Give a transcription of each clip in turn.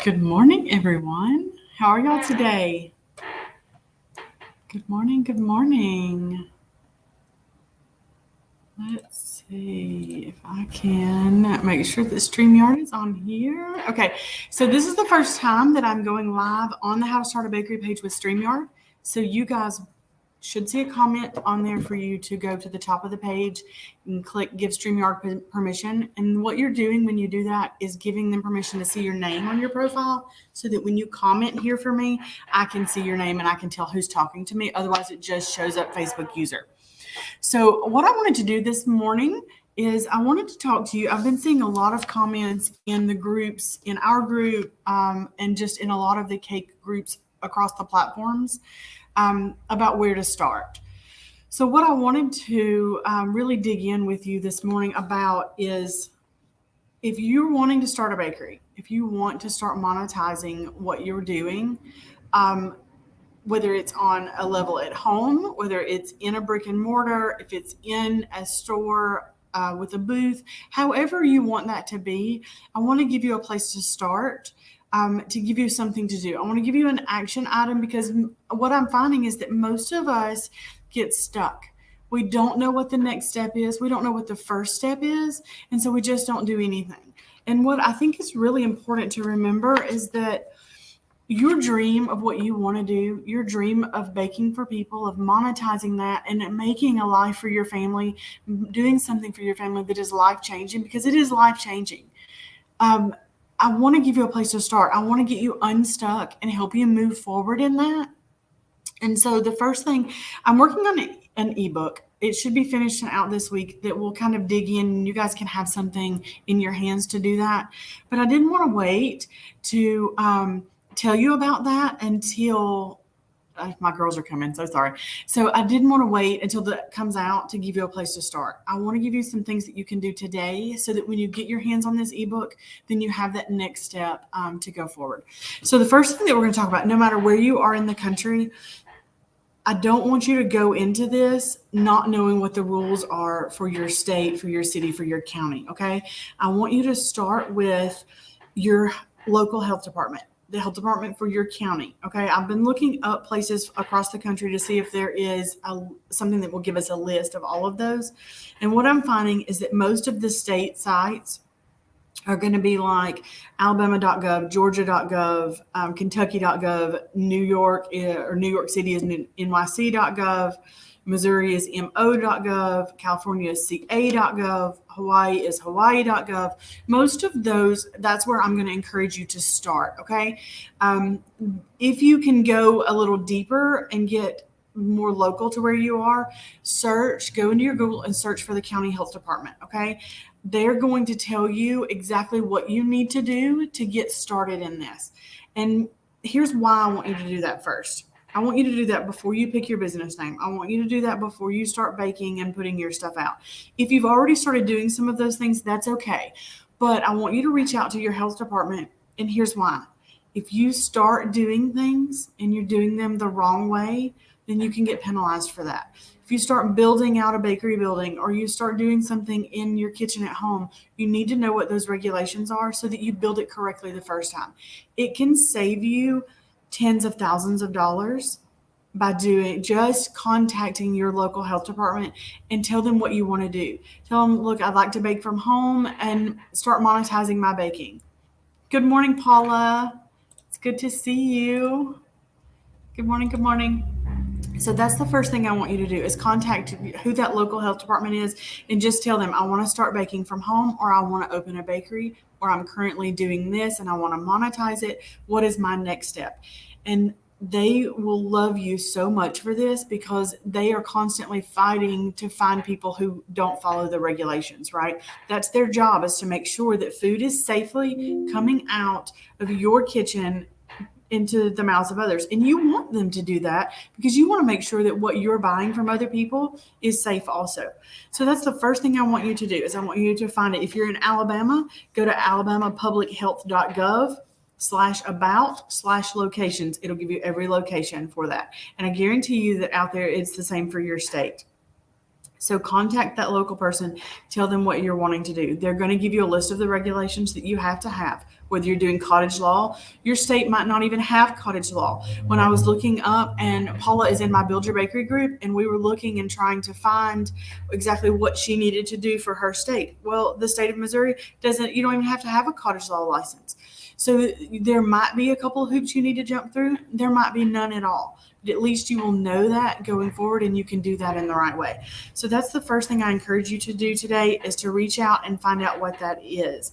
Good morning, everyone. How are y'all today? Good morning. Good morning. Let's see if I can make sure that StreamYard is on here. Okay, so this is the first time that I'm going live on the How to Start a Bakery page with StreamYard. So you guys should see a comment on there for you to go to the top of the page and click Give StreamYard permission. And what you're doing when you do that is giving them permission to see your name on your profile so that when you comment here for me, I can see your name and I can tell who's talking to me. Otherwise, it just shows up Facebook user. So what I wanted to do this morning is I wanted to talk to you. I've been seeing a lot of comments in the groups, in our group, and just in a lot of the cake groups across the platforms about where to start. So what I wanted to really dig in with you this morning about is if you're wanting to start a bakery, if you want to start monetizing what you're doing, whether it's on a level at home, whether it's in a brick and mortar, if it's in a store with a booth, however you want that to be, I want to give you a place to start, to give you something to do. I want to give you an action item because what I'm finding is that most of us get stuck. We don't know what the next step is. We don't know what the first step is. And so we just don't do anything. And what I think is really important to remember is that your dream of what you want to do, your dream of baking for people, of monetizing that and making a life for your family, doing something for your family that is life-changing, because it is life-changing. I want to give you a place to start. I want to get you unstuck and help you move forward in that. And so the first thing, I'm working on an ebook. It should be finished and out this week that will kind of dig in. You guys can have something in your hands to do that. But I didn't want to wait to tell you about that until my girls are coming. So sorry. So I didn't want to wait until that comes out to give you a place to start. I want to give you some things that you can do today so that when you get your hands on this ebook, then you have that next step to go forward. So the first thing that we're going to talk about, no matter where you are in the country, I don't want you to go into this not knowing what the rules are for your state, for your city, for your county, okay? I want you to start with your local health department, the health department for your county, okay? I've been looking up places across the country to see if there is something that will give us a list of all of those. And what I'm finding is that most of the state sites are going to be like Alabama.gov, Georgia.gov, Kentucky.gov, New York or New York City is NYC.gov, Missouri is MO.gov, California is CA.gov, Hawaii is Hawaii.gov. Most of those, that's where I'm going to encourage you to start, okay? If you can go a little deeper and get more local to where you are, go into your Google and search for the county health department, okay? They're going to tell you exactly what you need to do to get started in this. And here's why I want you to do that first. I want you to do that before you pick your business name. I want you to do that before you start baking and putting your stuff out. If you've already started doing some of those things, that's okay. But I want you to reach out to your health department, and here's why. If you start doing things and you're doing them the wrong way, then you can get penalized for that. If you start building out a bakery building or you start doing something in your kitchen at home, you need to know what those regulations are so that you build it correctly the first time. It can save you tens of thousands of dollars by just contacting your local health department and tell them what you want to do. Tell them, look, I'd like to bake from home and start monetizing my baking. Good morning, Paula. It's good to see you. Good morning. Good morning. So that's the first thing I want you to do is contact who that local health department is and just tell them, I want to start baking from home, or I want to open a bakery, or I'm currently doing this and I want to monetize it. What is my next step? And they will love you so much for this because they are constantly fighting to find people who don't follow the regulations, right? That's their job, is to make sure that food is safely coming out of your kitchen into the mouths of others. And you want them to do that because you want to make sure that what you're buying from other people is safe also. So that's the first thing I want you to do, is I want you to find it. If you're in Alabama, go to alabamapublichealth.gov/about/locations. It'll give you every location for that. And I guarantee you that out there, it's the same for your state. So contact that local person, tell them what you're wanting to do. They're going to give you a list of the regulations that you have to have. Whether you're doing cottage law, your state might not even have cottage law. When I was looking up, and Paula is in my Build Your Bakery group, and we were looking and trying to find exactly what she needed to do for her state. Well, the state of Missouri you don't even have to have a cottage law license. So there might be a couple of hoops you need to jump through. There might be none at all. But at least you will know that going forward, and you can do that in the right way. So that's the first thing I encourage you to do today, is to reach out and find out what that is.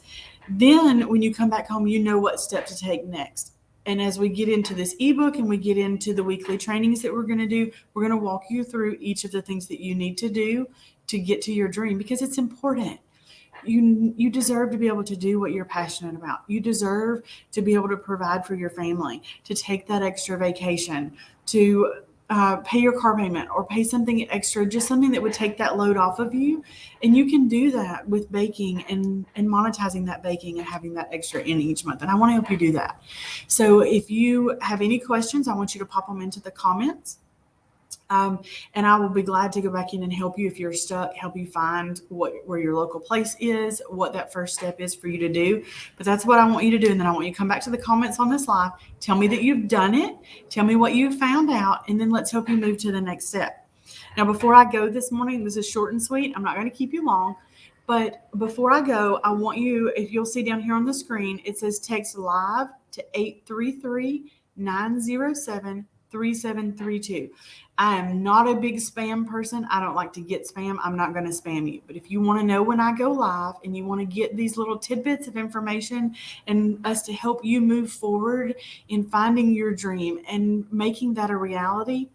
Then when you come back home, you know what step to take next. And as we get into this ebook and we get into the weekly trainings that we're going to do, we're going to walk you through each of the things that you need to do to get to your dream, because it's important. You deserve to be able to do what you're passionate about. You deserve to be able to provide for your family, to take that extra vacation, to pay your car payment or pay something extra, just something that would take that load off of you. And you can do that with baking and monetizing that baking and having that extra in each month. And I want to help you do that. So if you have any questions, I want you to pop them into the comments. And I will be glad to go back in and help you if you're stuck, help you find where your local place is, what that first step is for you to do. But that's what I want you to do. And then I want you to come back to the comments on this live. Tell me that you've done it. Tell me what you found out. And then let's help you move to the next step. Now, before I go this morning, this is short and sweet. I'm not going to keep you long. But before I go, I want you, if you'll see down here on the screen, it says text live to 833-907-3732. I am not a big spam person. I don't like to get spam. I'm not going to spam you. But if you want to know when I go live and you want to get these little tidbits of information and us to help you move forward in finding your dream and making that a reality,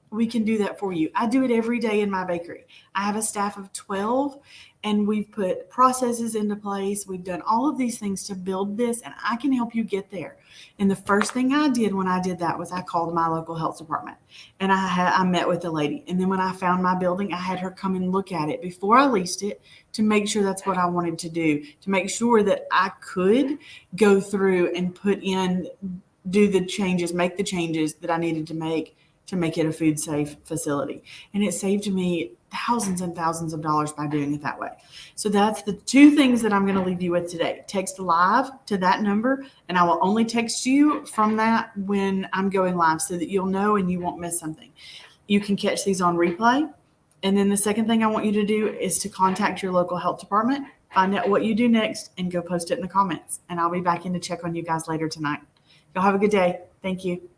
we can do that for you. I do it every day in my bakery. I have a staff of 12, and we've put processes into place. We've done all of these things to build this, and I can help you get there. And the first thing I did when I did that was I called my local health department, and I met with the lady. And then when I found my building, I had her come and look at it before I leased it to make sure that's what I wanted to do, to make sure that I could go through and do the changes, make the changes that I needed to make it a food safe facility. And it saved me thousands and thousands of dollars by doing it that way. So that's the two things that I'm going to leave you with today. Text live to that number, and I will only text you from that when I'm going live so that you'll know and you won't miss something. You can catch these on replay. And then the second thing I want you to do is to contact your local health department, find out what you do next, and go post it in the comments. And I'll be back in to check on you guys later tonight. Y'all have a good day. Thank you.